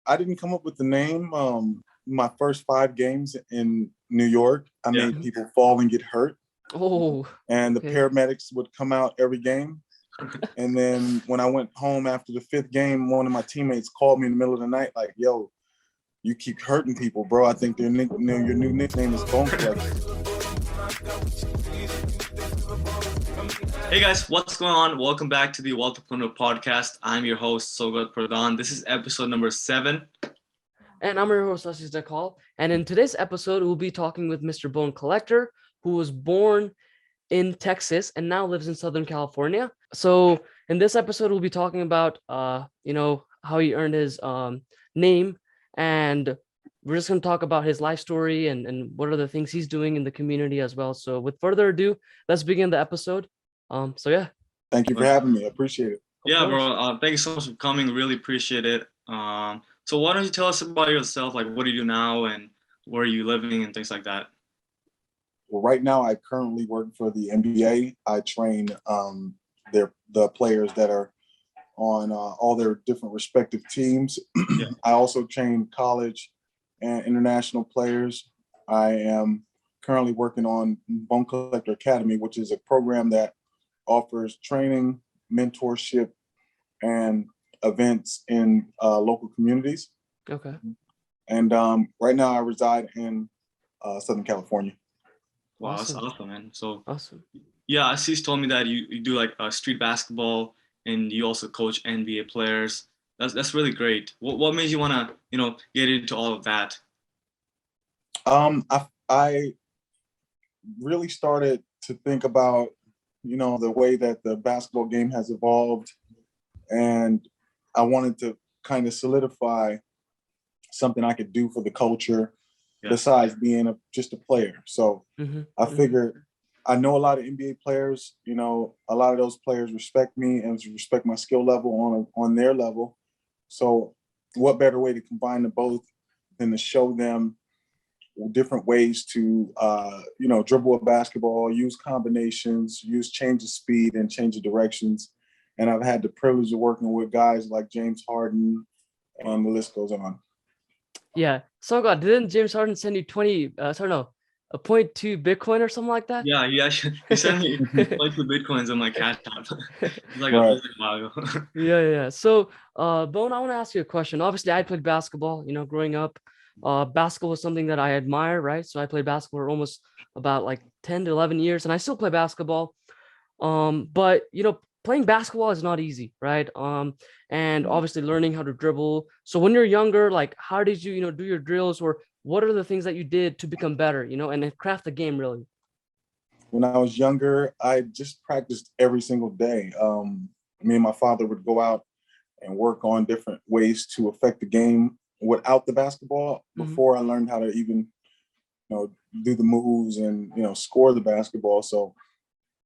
I didn't come up with the name. My first 5 games in New York, I made people fall and get hurt. Oh. And the paramedics would come out every game. And then when I went home after the 5th game, one of my teammates called me in the middle of the night, like, "Yo, you keep hurting people, bro. I think your new nickname is Bonecollector." Hey guys, what's going on? Welcome back to the Wealthapreneur Podcast. I'm your host, Sogat Pradhan. This is episode number 7. And I'm your host, Ashish Dakal. And in today's episode, we'll be talking with Mr. Bonecollector, who was born in Texas and now lives in Southern California. So in this episode, we'll be talking about, how he earned his name. And we're just going to talk about his life story and what are the things he's doing in the community as well. So with further ado, let's begin the episode. Thank you for having me. I appreciate it. Yeah, bro. Thank you so much for coming. Really appreciate it. So why don't you tell us about yourself? Like, what do you do now and where are you living and things like that? Well, right now I currently work for the NBA. I train the players that are on all their different respective teams. I also train college and international players. I am currently working on Bonecollector Academy, which is a program that offers training, mentorship, and events in local communities. Okay. And right now I reside in Southern California. Wow, awesome. That's awesome, man. So awesome. Yeah, Ashish told me that you do like street basketball and you also coach NBA players. That's really great. What made you want to get into all of that? I really started to think about the way that the basketball game has evolved, and I wanted to kind of solidify something I could do for the culture besides being just a player. So I figured I know a lot of NBA players, a lot of those players respect me and respect my skill level on their level. So what better way to combine the both than to show them different ways to, dribble a basketball, use combinations, use change of speed and change of directions. And I've had the privilege of working with guys like James Harden, and the list goes on. Yeah. So God, didn't James Harden send you 0.2 Bitcoin or something like that? Yeah, he sent me 22 Bitcoins on my Cash App. Like a while ago. Yeah. So, Bone, I want to ask you a question. Obviously, I played basketball, growing up. Basketball was something that I admire, right? So I played basketball for almost about like 10 to 11 years, and I still play basketball. But playing basketball is not easy, right? And obviously learning how to dribble. So when you're younger, like how did you, do your drills, or what are the things that you did to become better, and craft the game really? When I was younger, I just practiced every single day. Me and my father would go out and work on different ways to affect the game without the basketball before I learned how to even, do the moves and, score the basketball. So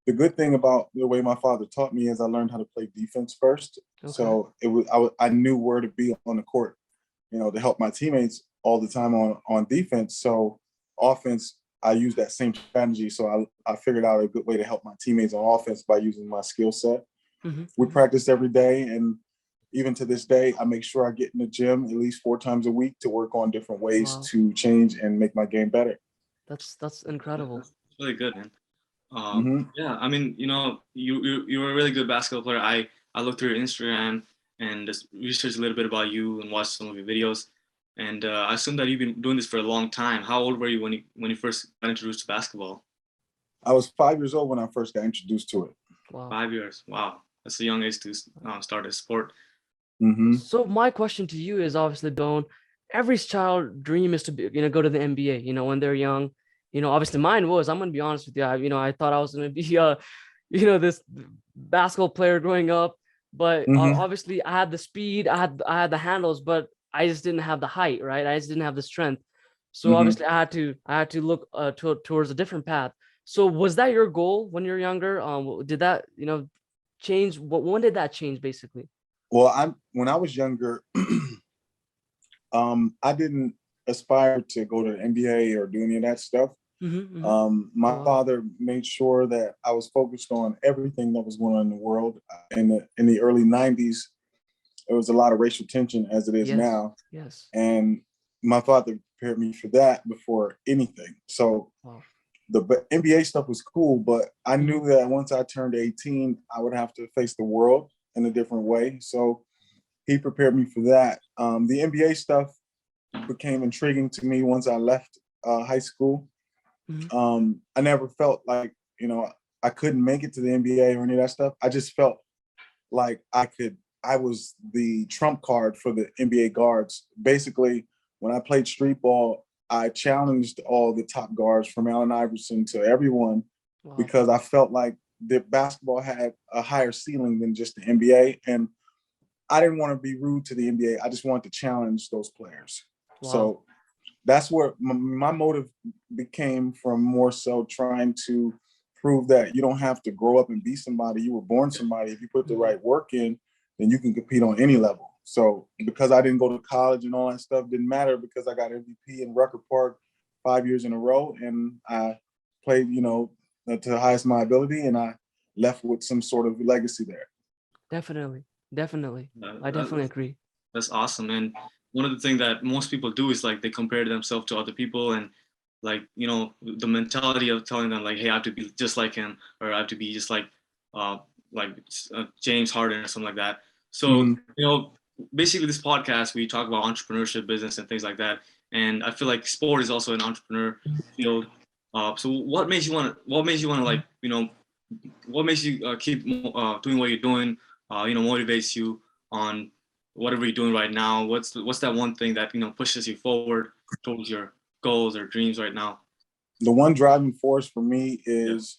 the good thing about the way my father taught me is I learned how to play defense first. Okay. So I knew where to be on the court, to help my teammates all the time on defense. So offense, I use that same strategy. So I figured out a good way to help my teammates on offense by using my skill set. We practice every day, and even to this day, I make sure I get in the gym at least 4 times a week to work on different ways to change and make my game better. That's incredible. That's really good, man. Yeah, I mean, you were a really good basketball player. I looked through your Instagram and just researched a little bit about you and watched some of your videos. And I assume that you've been doing this for a long time. How old were you when you first got introduced to basketball? I was 5 years old when I first got introduced to it. Wow. 5 years. Wow. That's a young age to start a sport. So my question to you is obviously, Bone, every child dream is to be, go to the NBA, when they're young. Obviously mine was, I'm going to be honest with you. I thought I was going to be, this basketball player growing up, but obviously I had the speed, I had the handles, but I just didn't have the height, right? I just didn't have the strength. So obviously I had to look towards a different path. So was that your goal when you're younger? Did that, change? When did that change basically? Well, when I was younger, I didn't aspire to go to the NBA or do any of that stuff. My father made sure that I was focused on everything that was going on in the world. In the early 90s, there was a lot of racial tension as it is now. Yes. And my father prepared me for that before anything. So the NBA stuff was cool, but I knew that once I turned 18, I would have to face the world in a different way. So he prepared me for that. The NBA stuff became intriguing to me once I left high school. I never felt like, I couldn't make it to the NBA or any of that stuff. I just felt like I was the trump card for the NBA guards. Basically, when I played street ball, I challenged all the top guards from Allen Iverson to everyone because I felt like the basketball had a higher ceiling than just the NBA. And I didn't want to be rude to the NBA. I just wanted to challenge those players. So that's where my motive became, from more so trying to prove that you don't have to grow up and be somebody. You were born somebody. If you put the right work in, then you can compete on any level. So because I didn't go to college and all that stuff didn't matter, because I got MVP in Rucker Park 5 years in a row, and I played, to the highest of my ability, and I left with some sort of legacy there. Definitely. I definitely agree. That's awesome. And one of the things that most people do is like they compare themselves to other people, and like, the mentality of telling them like, hey, I have to be just like him, or I have to be just like James Harden or something like that. So, basically this podcast, we talk about entrepreneurship, business, and things like that. And I feel like sport is also an entrepreneur field. So what makes you want to like, what makes you keep doing what you're doing, motivates you on whatever you're doing right now? What's that one thing that, pushes you forward towards your goals or dreams right now? The one driving force for me is,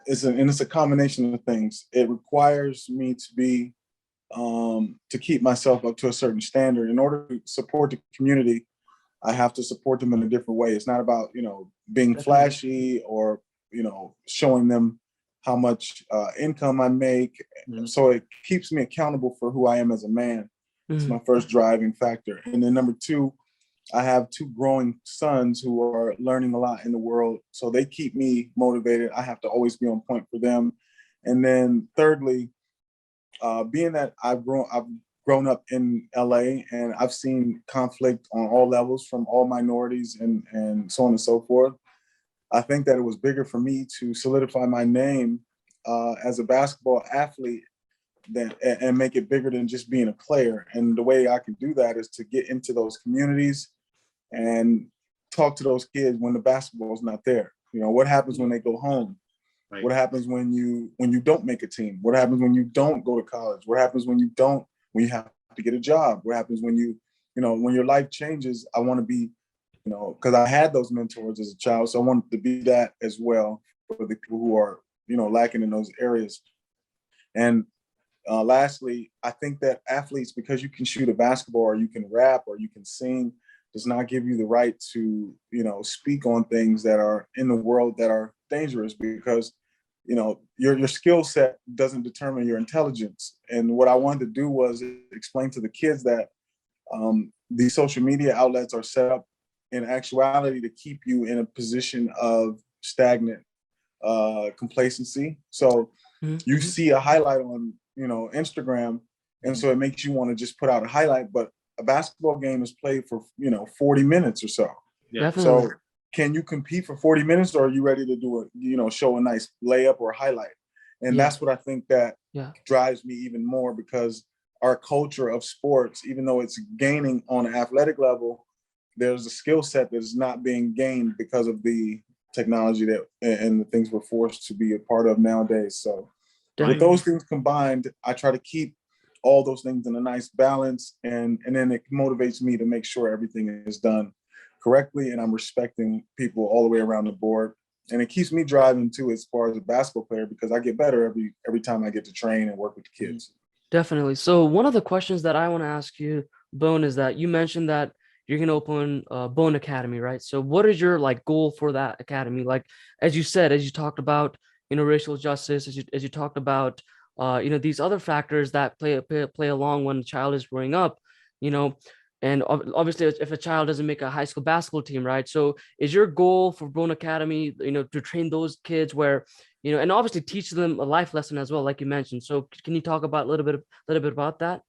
it's a combination of things. It requires me to be, to keep myself up to a certain standard. In order to support the community, I have to support them in a different way. It's not about, being flashy or, showing them how much income I make. So it keeps me accountable for who I am as a man. It's my first driving factor. And then number two, I have two growing sons who are learning a lot in the world. So they keep me motivated. I have to always be on point for them. And then thirdly, being that I've grown up in LA, and I've seen conflict on all levels from all minorities and so on and so forth, I think that it was bigger for me to solidify my name as a basketball athlete and make it bigger than just being a player. And the way I can do that is to get into those communities and talk to those kids when the basketball is not there. What happens when they go home? Right. What happens when you don't make a team? What happens when you don't go to college? What happens when you have to get a job? What happens when when your life changes? I want to be, because I had those mentors as a child, so I wanted to be that as well for the people who are, lacking in those areas. And lastly, I think that athletes, because you can shoot a basketball or you can rap or you can sing, does not give you the right to, speak on things that are in the world that are dangerous, because, your skill set doesn't determine your intelligence. And what I wanted to do was explain to the kids that these social media outlets are set up in actuality to keep you in a position of stagnant complacency. So you see a highlight on, Instagram, and so it makes you want to just put out a highlight, but a basketball game is played for, 40 minutes or so. Yeah. So can you compete for 40 minutes, or are you ready to do show a nice layup or a highlight? And that's what I think that drives me even more, because our culture of sports, even though it's gaining on an athletic level, there's a skill set that is not being gained because of the technology and the things we're forced to be a part of nowadays. So with those things combined, I try to keep all those things in a nice balance, and then it motivates me to make sure everything is done correctly and I'm respecting people all the way around the board. And it keeps me driving too, as far as a basketball player, because I get better every time I get to train and work with the kids. Definitely. So one of the questions that I want to ask you, Bone, is that you mentioned that you're going to open Bone Academy, right? So what is your goal for that academy? Like, as you said, as you talked about, racial justice, as you talked about, these other factors that play along when the child is growing up, and obviously if a child doesn't make a high school basketball team, right? So is your goal for Bone Academy, to train those kids where, and obviously teach them a life lesson as well, like you mentioned. So can you talk about a little bit about that?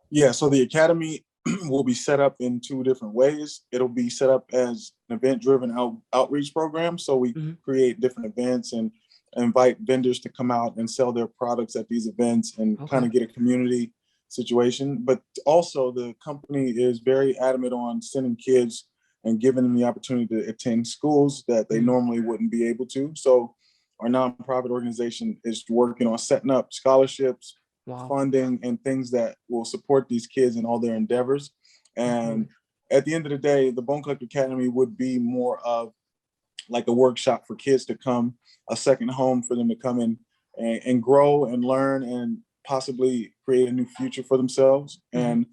Yeah, so the academy will be set up in two different ways. It'll be set up as an event-driven outreach program. So we Mhm. create different events and invite vendors to come out and sell their products at these events and kind Okay. of get a community situation. But also the company is very adamant on sending kids and giving them the opportunity to attend schools that they Mhm. normally wouldn't be able to. So our nonprofit organization is working on setting up scholarships, Wow. funding, and things that will support these kids in all their endeavors. And Definitely. at the end of the day, the Bonecollector Academy would be more of like a workshop for kids to come, a second home for them to come in and grow and learn and possibly create a new future for themselves. Mhm. And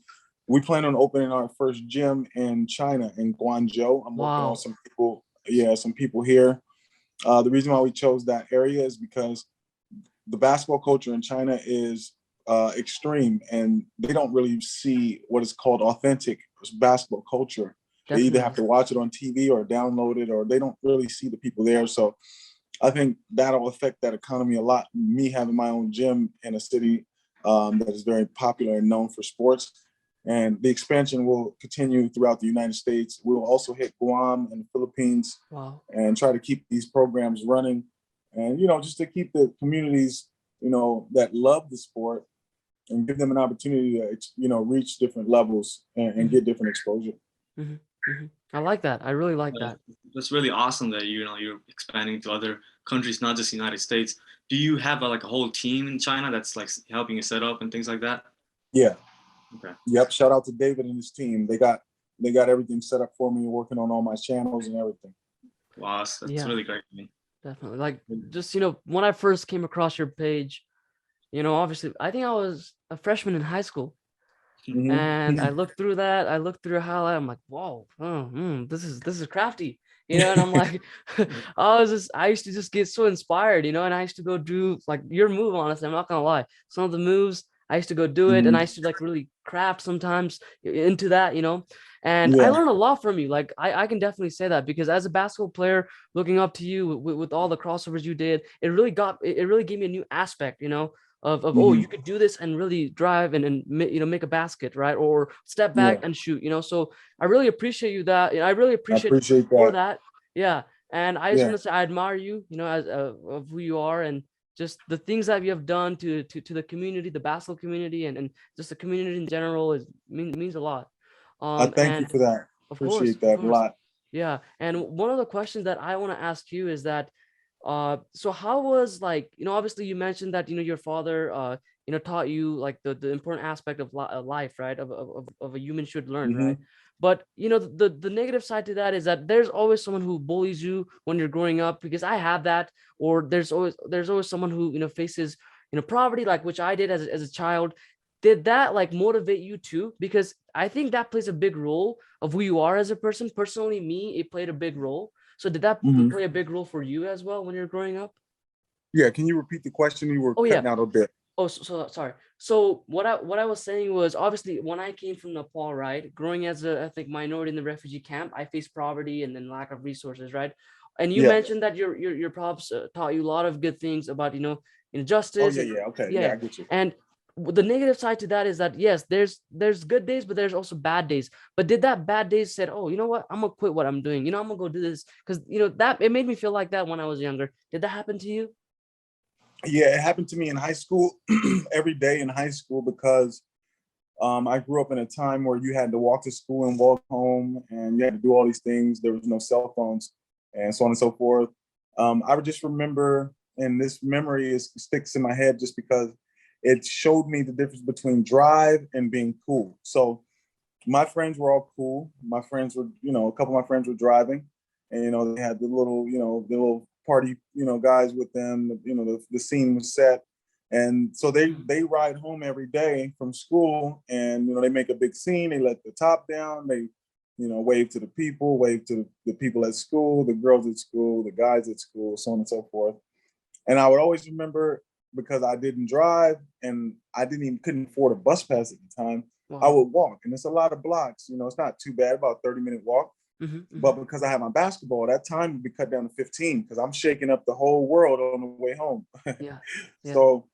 we plan on opening our first gym in China, in Guangzhou. I'm working on Wow. some people, some people here. The reason why we chose that area is because the basketball culture in China is extreme, and they don't really see what is called authentic basketball culture. They either have Definitely. to watch it on TV or download it, or they don't really see the people there. So I think that'll affect that economy a lot. Me having my own gym in a city that is very popular and known for sports. And the expansion will continue throughout the United States. We'll also hit Guam and the Philippines Wow. and try to keep these programs running. And, just to keep the communities, that love the sport and give them an opportunity to, reach different levels and Mhm. get different exposure. Mhm. Mhm. I like that. I really like Uh, that. that's really awesome that you're expanding to other countries, not just the United States. Do you have like a whole team in China that's like helping you set up and things like that? Yeah. Okay. Yep. Shout out to David and his team. They got everything set up for me, working on all my channels and everything. Wow, that's Yeah, really great. I mean, definitely. Like just, when I first came across your page, obviously I think I was a freshman in high school. And I Mm-hmm. looked through that. I looked through how I'm like, whoa, this is crafty, and I'm like, I used to just get so inspired, and I used to go do like your move. Honestly, I'm not gonna lie. Some of the moves I used to go do it, and I Mm-hmm. used to like really craft sometimes into that. And I Yeah. learned a lot from you. Like I can definitely say that because as a basketball player, looking up to you with all the crossovers you did, it really gave me a new aspect. Of oh, Mm-hmm. you could do this and really drive and make a basket, right, or step back Yeah. and shoot. So I really appreciate you that. I really I appreciate appreciate for that. that. Yeah. And I just Yeah. want to say I admire you, as of who you are, and just the things that you have done to the community, the basketball community, and just the community in general means a lot. I thank you And for that. of Appreciate that a course. lot. Yeah. And one of the questions that I want to ask you is that, so how was, like, obviously you mentioned that, your father, taught you like the important aspect of life, right? Of a human should learn, right? Mm-hmm. But, the negative side to that is that there's always someone who bullies you when you're growing up, because I have that, or there's always someone who, faces, poverty, like which I did as a child. Did that like motivate you too? Because I think that plays a big role of who you are as a person. Personally, me, it played a big role. So did that Mm-hmm. play a big role for you as well when you're growing up? Yeah. Can you repeat the question? You were Oh yeah. cutting out a bit. Oh, so sorry. So what I was saying was, obviously when I came from Nepal, right, growing as a ethnic minority in the refugee camp, I faced poverty and then lack of resources, right? And you Yeah. mentioned that your pops taught you a lot of good things about Oh justice yeah. and Yeah. Okay. Yeah. yeah. I get you. And the negative side to that is that yes, there's good days, but there's also bad days. But did that bad days said, oh, you know what, I'm gonna quit what I'm doing. I'm gonna go do this because that it made me feel like that when I was younger. Did that happen to you? Yeah. It happened to me in high school, every day in high school, because I grew up in a time where you had to walk to school and walk home, and you had to do all these things. There was no cell phones, and so on and so forth. I would just remember, and this memory sticks in my head just because it showed me the difference between drive and being cool. So my friends were all cool. My friends were, a couple of my friends were driving, and they had the little party, guys with them. The scene was set, and so they ride home every day from school, and they make a big scene. They let the top down. They, wave to the people, wave to the people at school, the girls at school, the guys at school, so on and so forth. And I would always remember, because I didn't drive and I couldn't afford a bus pass at the time, I Wow. would walk. And it's a lot of blocks. It's not too bad, about a 30-minute walk. Hmm. But Hmm. because I had my basketball, that time would be cut down to 15 because I'm shaking up the whole world on the way home. Yeah. Yeah. So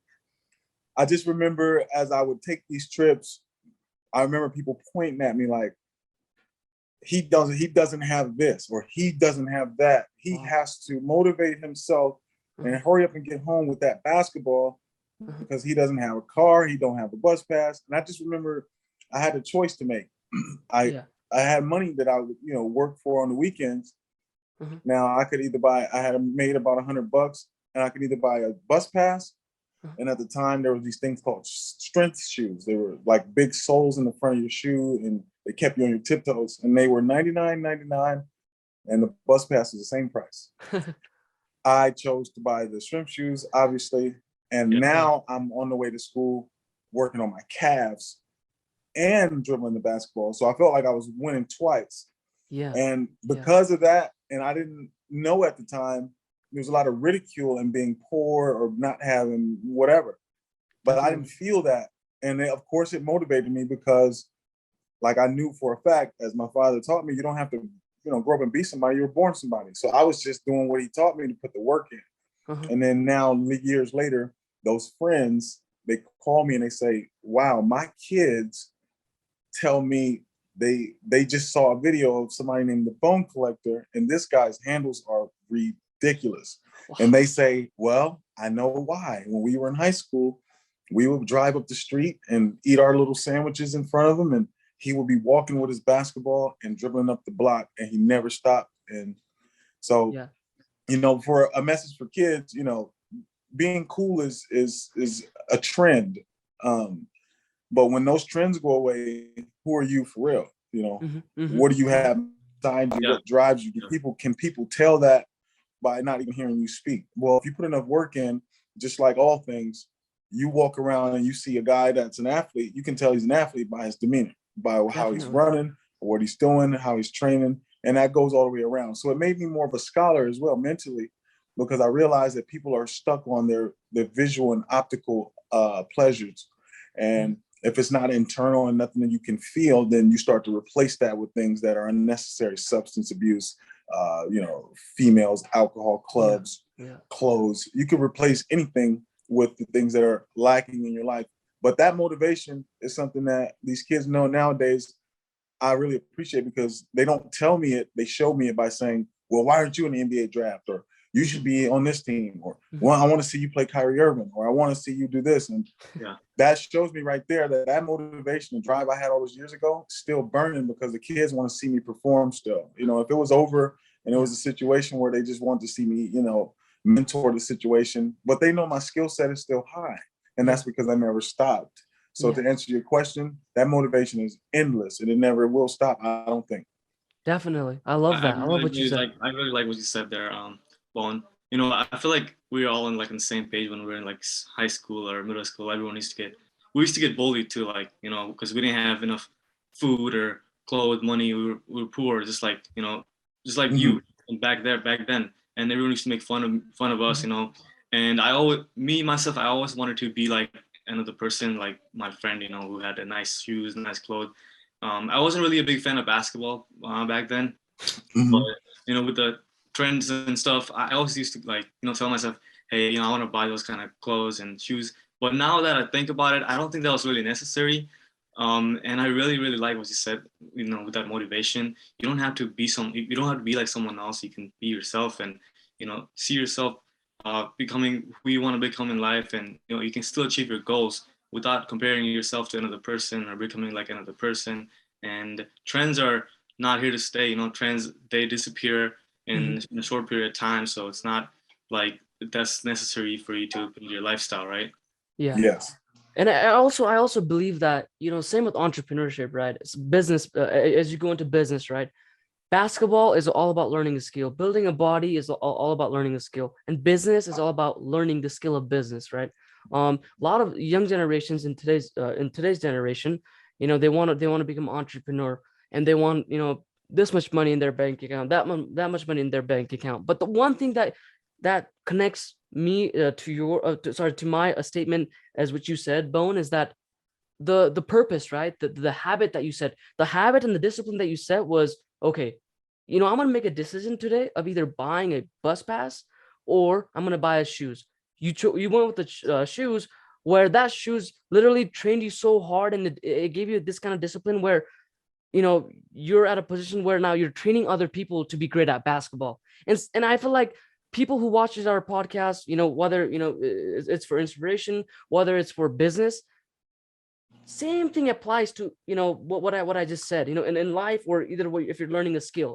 I just remember, as I would take these trips, I remember people pointing at me like, he doesn't have this, or he doesn't have that. He has to motivate himself and hurry up and get home with that basketball because he doesn't have a car, he don't have a bus pass. And I just remember I had a choice to make. I had money that I would, work for on the weekends. Now I could either I had made about $100 and I could either buy a bus pass. And at the time there was these things called strength shoes. They were like big soles in the front of your shoe and they kept you on your tiptoes, and they were $99.99, and the bus pass was the same price. I chose to buy the strength shoes, obviously. And now I'm on the way to school working on my calves and dribbling the basketball. So I felt like I was winning twice. Yeah. And because of that, and I didn't know at the time, there was a lot of ridicule in being poor or not having whatever. But I didn't feel that. And of course it motivated me because like I knew for a fact, as my father taught me, you don't have to, grow up and be somebody, you were born somebody. So I was just doing what he taught me to put the work in. And then now years later, those friends, they call me and they say, wow, my kids tell me they just saw a video of somebody named the Bonecollector, and this guy's handles are ridiculous. Wow. And they say, well, I know why. When we were in high school, we would drive up the street and eat our little sandwiches in front of him, and he would be walking with his basketball and dribbling up the block, and he never stopped. And so, for a message for kids, being cool is a trend. But when those trends go away, who are you for real? What do you have inside you? What drives you? Can people tell that by not even hearing you speak? Well, if you put enough work in, just like all things, you walk around and you see a guy that's an athlete, you can tell he's an athlete by his demeanor, by how he's running, or what he's doing, how he's training, and that goes all the way around. So it made me more of a scholar as well mentally, because I realized that people are stuck on their visual and optical pleasures. And if it's not internal and nothing that you can feel, then you start to replace that with things that are unnecessary: substance abuse, females, alcohol, clubs, clothes. You can replace anything with the things that are lacking in your life. But that motivation is something that these kids know nowadays. I really appreciate, because they don't tell me it. They show me it by saying, well, why aren't you in the NBA draft? Or you should be on this team. Or, well, I want to see you play Kyrie Irving. Or I want to see you do this. And that shows me right there that motivation and drive I had all those years ago is still burning, because the kids want to see me perform still. If it was over and it was a situation where they just want to see me, mentor the situation, but they know my skill set is still high. And that's because I never stopped. So to answer your question, that motivation is endless, and it never will stop, I don't think. Definitely. I love that. I love what you said. I really like what you said there, Bone. I feel like we're all on the same page when we were in high school or middle school. Everyone we used to get bullied too, because we didn't have enough food or clothes, money. We were poor, just like you back then. And everyone used to make fun of us, And I always wanted to be like another person, like my friend, who had nice shoes, nice clothes. I wasn't really a big fan of basketball back then, but with the trends and stuff, I always used to tell myself, hey, I want to buy those kind of clothes and shoes. But now that I think about it, I don't think that was really necessary. And I really, really like what you said, with that motivation. You don't have to be like someone else. You can be yourself and, see yourself becoming who you want to become in life. And, you can still achieve your goals without comparing yourself to another person or becoming like another person. And trends are not here to stay. Trends, they disappear in a short period of time. So it's not like that's necessary for you to build your lifestyle, right? Yeah. Yes. And I also believe that, same with entrepreneurship, right? It's business. As you go into business, right? Basketball is all about learning a skill. Building a body is all about learning a skill. And business is all about learning the skill of business, right? A lot of young generations in today's generation, they want to become entrepreneur, and they want, this much money in their bank account, that much money in their bank account. But the one thing that connects me to my statement, as what you said, Bone, is that the purpose, right? The habit that you said, the habit and the discipline that you said was, okay, I'm going to make a decision today of either buying a bus pass or I'm going to buy shoes. You went with the shoes. where that shoes literally trained you so hard, and it gave you this kind of discipline where, you're at a position where now you're training other people to be great at basketball. And I feel like people who watches our podcast, whether, it's for inspiration, whether it's for business, same thing applies to, what I just said, in life, or either way, if you're learning a skill.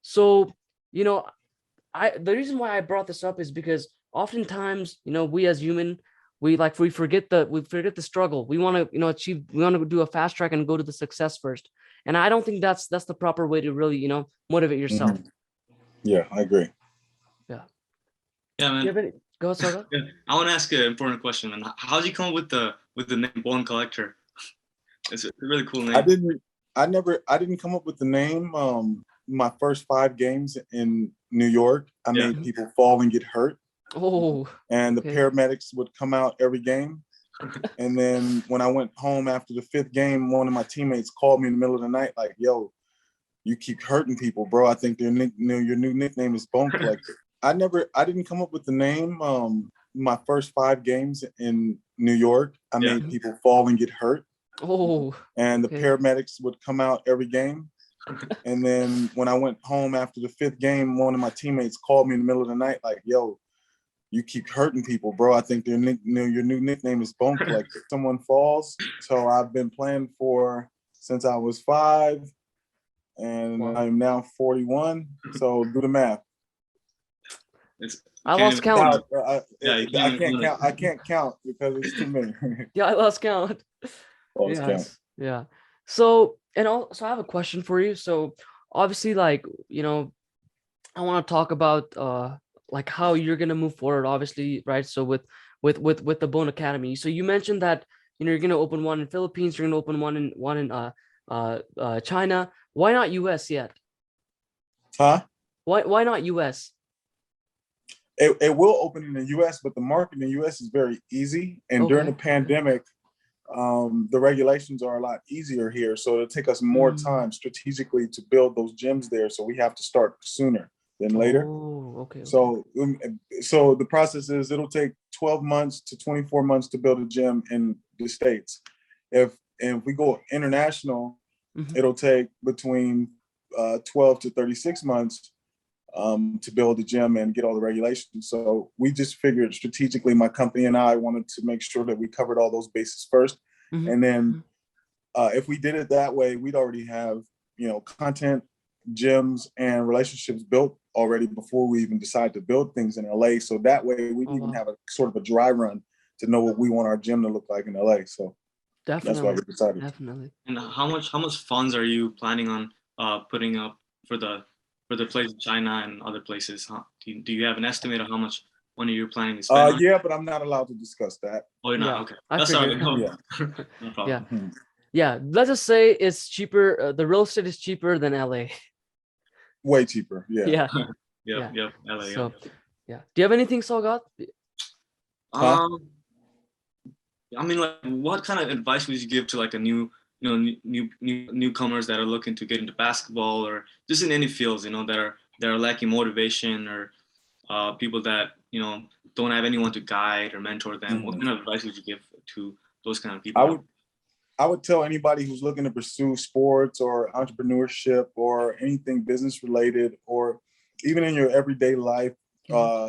So, the reason why I brought this up is because oftentimes, we as human, we forget the struggle. We want to, achieve, we want to do a fast track and go to the success first. And I don't think that's the proper way to really, motivate yourself. Yeah, I agree. Yeah. Yeah, man. Do you have any? Go ahead, Saga. Yeah. I want to ask an important question, man. How did you come up with the name Bonecollector? It's a really cool name. I didn't come up with the name. My first 5 games in New York, I made people fall and get hurt. Oh. And the paramedics would come out every game. And then when I went home after the 5th game, one of my teammates called me in the middle of the night, like, "Yo, you keep hurting people, bro. I think your new nickname is Bonecollector." I didn't come up with the name. My first 5 games in New York, I made people fall and get hurt. Oh. And the paramedics would come out every game. And then when I went home after the 5th game, one of my teammates called me in the middle of the night, like, "Yo, you keep hurting people, bro. I think your new nickname is Bonecollector." Someone falls. So I've been playing since I was 5, and I'm now 41. So do the math. I lost count. I can't count because it's too many. Yeah, I lost count. Count. Yeah. So I have a question for you. So obviously, I want to talk about how you're gonna move forward. Obviously, right? So with the Bone Academy. So you mentioned that you're gonna open one in Philippines. You're gonna open one in China. Why not US yet? Huh? Why not US? It will open in the US, but the market in the US is very easy. And during the pandemic, the regulations are a lot easier here. So it'll take us more time strategically to build those gyms there. So we have to start sooner than later. Oh, okay. So the process is it'll take 12 months to 24 months to build a gym in the States. If we go international, it'll take between 12 to 36 months to build a gym and get all the regulations. So we just figured strategically, my company and I wanted to make sure that we covered all those bases first. And then if we did it that way, we'd already have, content, gyms, and relationships built already before we even decide to build things in LA. So that way we'd even have a sort of a dry run to know what we want our gym to look like in LA. So definitely, that's why we decided. Definitely. And how much funds are you planning on putting up for the place in China and other places? Do you have an estimate of how much money you're planning to spend? Yeah, but I'm not allowed to discuss that. Oh, you're not? Okay. That's all right. No problem. Yeah. Let's just say it's cheaper. The real estate is cheaper than LA. Way cheaper. Yeah. Yep. LA. So, yeah. Do you have anything, Sagat? I mean, what kind of advice would you give to newcomers that are looking to get into basketball or just in any fields, that are lacking motivation, or people that don't have anyone to guide or mentor them? What kind of advice would you give to those kind of people? I would tell anybody who's looking to pursue sports or entrepreneurship or anything business related, or even in your everyday life,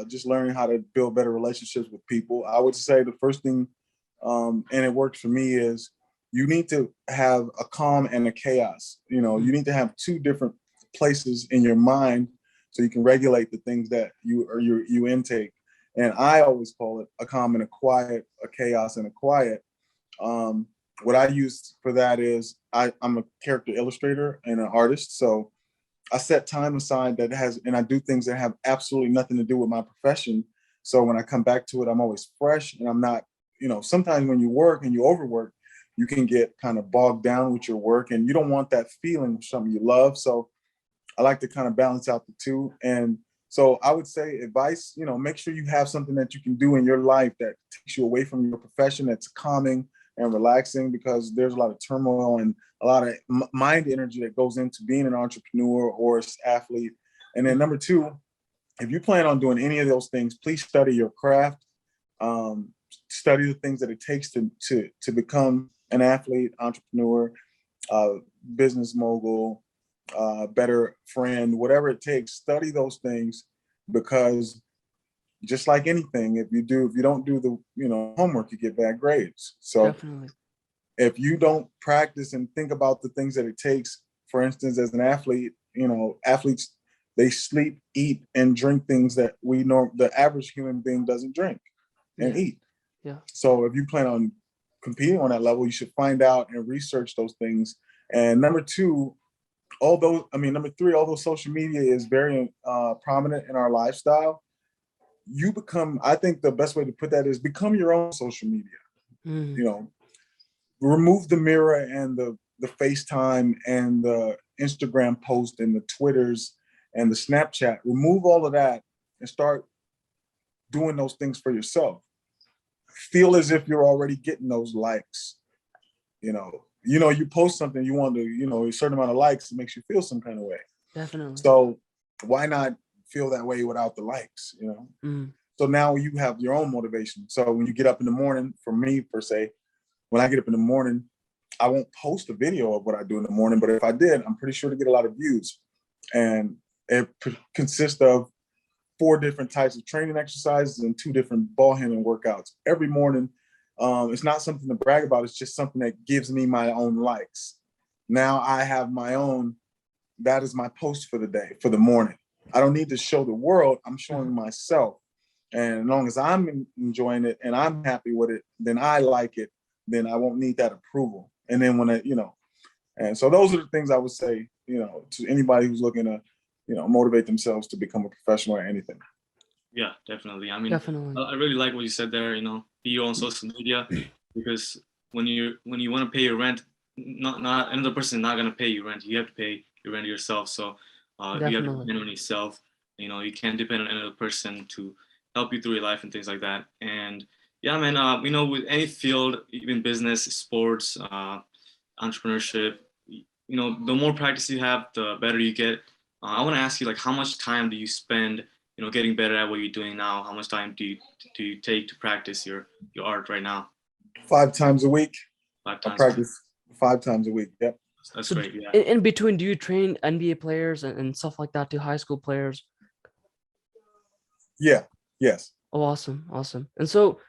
just learning how to build better relationships with people. I would say the first thing, and it worked for me, is you need to have a calm and a chaos. You need to have 2 different places in your mind so you can regulate the things that you intake. And I always call it a calm and a quiet, a chaos and a quiet. What I use for that is I'm a character illustrator and an artist. So I set time aside and I do things that have absolutely nothing to do with my profession. So when I come back to it, I'm always fresh, and I'm not, sometimes when you work and you overwork, you can get kind of bogged down with your work, and you don't want that feeling of something you love. So I like to kind of balance out the 2. And so I would say advice, make sure you have something that you can do in your life that takes you away from your profession, that's calming and relaxing, because there's a lot of turmoil and a lot of mind energy that goes into being an entrepreneur or an athlete. And then number 2, if you plan on doing any of those things, please study your craft. study the things that it takes to become an athlete, entrepreneur, business mogul, better friend, whatever it takes. Study those things, because just like anything, if you don't do the homework, you get bad grades. So Definitely. if you don't practice and think about the things that it takes, for instance, as an athlete, athletes, they sleep, eat, and drink things that the average human being doesn't drink and eat. Yeah. So if you plan on competing on that level, you should find out and research those things. And number three, although social media is very prominent in our lifestyle, I think the best way to put that is become your own social media. Remove the mirror and the FaceTime and the Instagram post and the Twitters and the Snapchat. Remove all of that and start doing those things for yourself. Feel as if you're already getting those likes. You post something, you want to, a certain amount of likes, it makes you feel some kind of way. Definitely. So why not feel that way without the likes, So now you have your own motivation. So when you get up in the morning, for me, per se, when I get up in the morning, I won't post a video of what I do in the morning, but if I did, I'm pretty sure to get a lot of views. And it consists of 4 different types of training exercises and 2 different ball handling workouts every morning. It's not something to brag about. It's just something that gives me my own likes. Now I have my own, that is my post for the day, for the morning. I don't need to show the world, I'm showing myself. And as long as I'm enjoying it and I'm happy with it, then I like it, then I won't need that approval. And then and so those are the things I would say, to anybody who's looking to, motivate themselves to become a professional at anything. Yeah, definitely. I mean, Definitely. I really like what you said there, be your own social media, because when you want to pay your rent, not another person is not going to pay you rent. You have to pay your rent yourself. So you have to depend on yourself. You can't depend on another person to help you through your life and things like that. And yeah, man, with any field, even business, sports, entrepreneurship, the more practice you have, the better you get. I want to ask you, how much time do you spend, getting better at what you're doing now? How much time do you take to practice your art right now? 5 times a week. 5 times. I practice 5 times a week. Yep. That's great. Yeah. In between, do you train NBA players and stuff like that to high school players? Yeah. Yes. Oh, awesome. And so,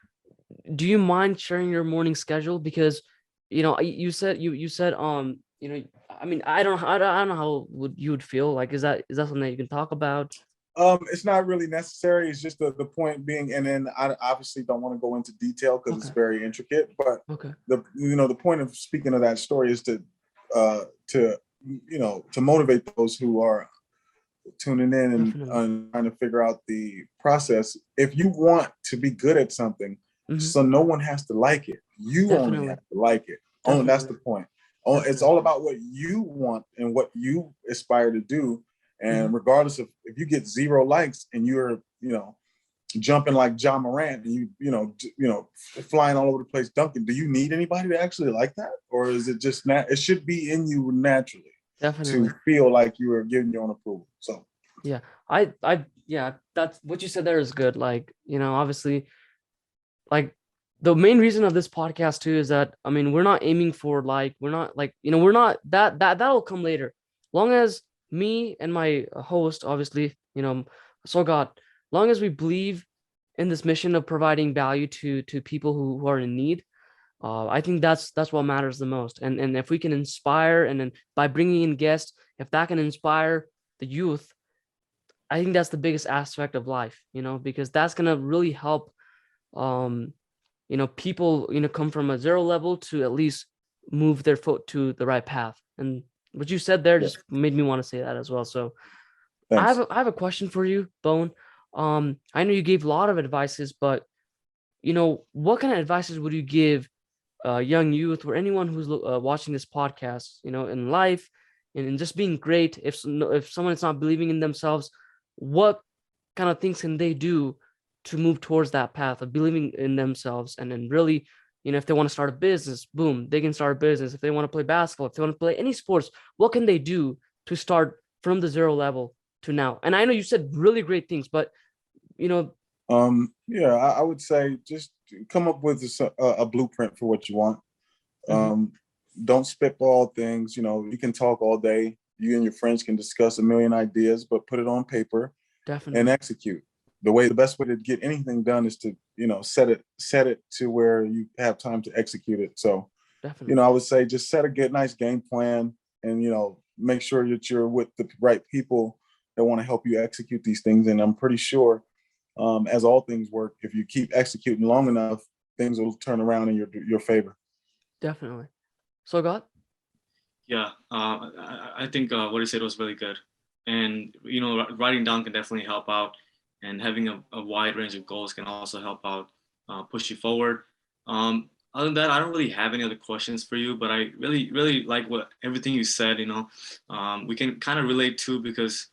do you mind sharing your morning schedule? Because, you said, I mean, I don't know how you would feel. Like, is that something that you can talk about? It's not really necessary. It's just the point being, and then I obviously don't want to go into detail because it's very intricate. But the point of speaking of that story is to motivate those who are tuning in and trying to figure out the process. If you want to be good at something, so no one has to like it. You only have to like it. Oh, that's the point. It's all about what you want and what you aspire to do. And regardless of if you get 0 likes and you're, jumping like John Morant and you flying all over the place dunking, do you need anybody to actually like that? Or is it just it should be in you naturally to feel like you are giving your own approval. So yeah, that's what you said there is good. Like, obviously, like the main reason of this podcast too is that, I mean, we're not aiming for we're not we're not that'll come later. Long as me and my host, obviously, so God, long as we believe in this mission of providing value to people who are in need, I think that's what matters the most. And if we can inspire, and then by bringing in guests, if that can inspire the youth, I think that's the biggest aspect of life, because that's gonna really help, people, come from a 0 level to at least move their foot to the right path. And what you said there just made me want to say that as well. So I have a question for you, Bone. I know you gave a lot of advices, but what kind of advices would you give young youth or anyone who's watching this podcast, in life and just being great? If someone is not believing in themselves, what kind of things can they do to move towards that path of believing in themselves? And then really, if they want to start a business, boom, they can start a business. If they want to play basketball, if they want to play any sports, what can they do to start from the 0 level to now? And I know you said really great things, but Yeah, I would say just come up with a blueprint for what you want. Don't spitball things. You know, you can talk all day. You and your friends can discuss a million ideas, but put it on paper and execute. The best way to get anything done is to, you know, set it to where you have time to execute it. So, you know, I would say just set a nice game plan and, you know, make sure that you're with the right people that want to help you execute these things. And I'm pretty sure, as all things work, if you keep executing long enough, things will turn around in your favor. Definitely. So, God? Yeah, I think what he said was really good. And, you know, writing down can definitely help out. And having a wide range of goals can also help out, push you forward. Other than that, I don't really have any other questions for you, but I really, really like everything you said. You know, we can kind of relate to, because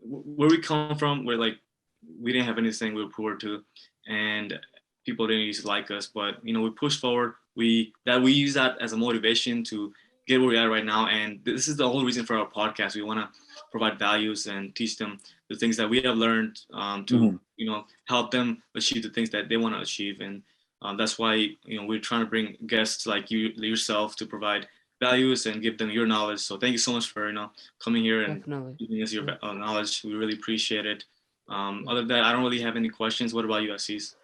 where we come from, we're like, we didn't have anything, we were poor too, and people didn't used to like us. But, you know, we pushed forward. We use that as a motivation to get where we are right now. And this is the whole reason for our podcast. We want to provide values and teach them the things that we have learned, to you know, help them achieve the things that they want to achieve. And that's why, you know, we're trying to bring guests like yourself to provide values and give them your knowledge. So thank you so much for, you know, coming here and giving us your knowledge. We really appreciate it. Other than that, I don't really have any questions. What about you, Assis?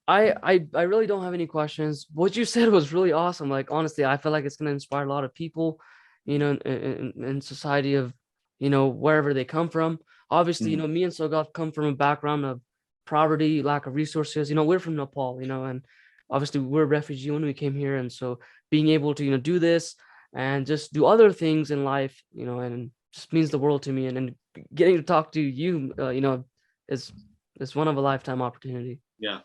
I really don't have any questions. What you said was really awesome. Like, honestly, I feel like it's going to inspire a lot of people, you know, in society of, you know, wherever they come from. Obviously, you know, me and Sogav come from a background of poverty, lack of resources. You know, we're from Nepal, you know, and obviously we're a refugee when we came here. And so being able to, you know, do this and just do other things in life, you know, and just means the world to me. And getting to talk to you, you know, is one of a lifetime opportunity. Yeah.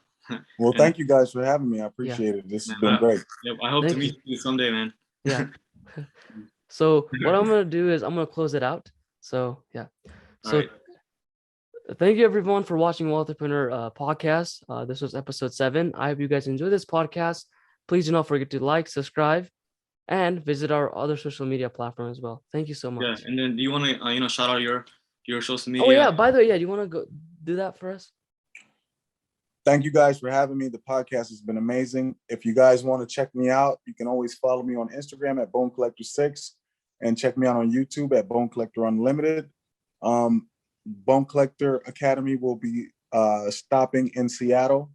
Well, thank you guys for having me. I appreciate it. This has been great. Yep, I hope to meet you someday, man. Yeah. So what I'm going to do is I'm going to close it out. So, yeah. So thank you, everyone, for watching Wealthapreneur Podcast. This was episode 7. I hope you guys enjoy this podcast. Please do not forget to like, subscribe, and visit our other social media platform as well. Thank you so much. Yeah, and then do you want to, you know, shout out your social media? Oh, yeah. By the way, do you want to go do that for us? Thank you guys for having me. The podcast has been amazing. If you guys want to check me out, you can always follow me on Instagram at Bonecollector6 and check me out on YouTube at Bonecollector Unlimited. Bonecollector Academy will be stopping in Seattle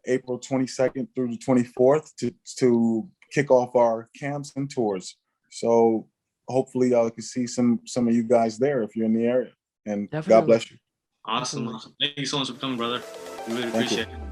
April 22nd through the 24th to kick off our camps and tours. So hopefully I can see some of you guys there if you're in the area. And God bless you. Awesome. Thank you so much for coming, brother. We really appreciate it.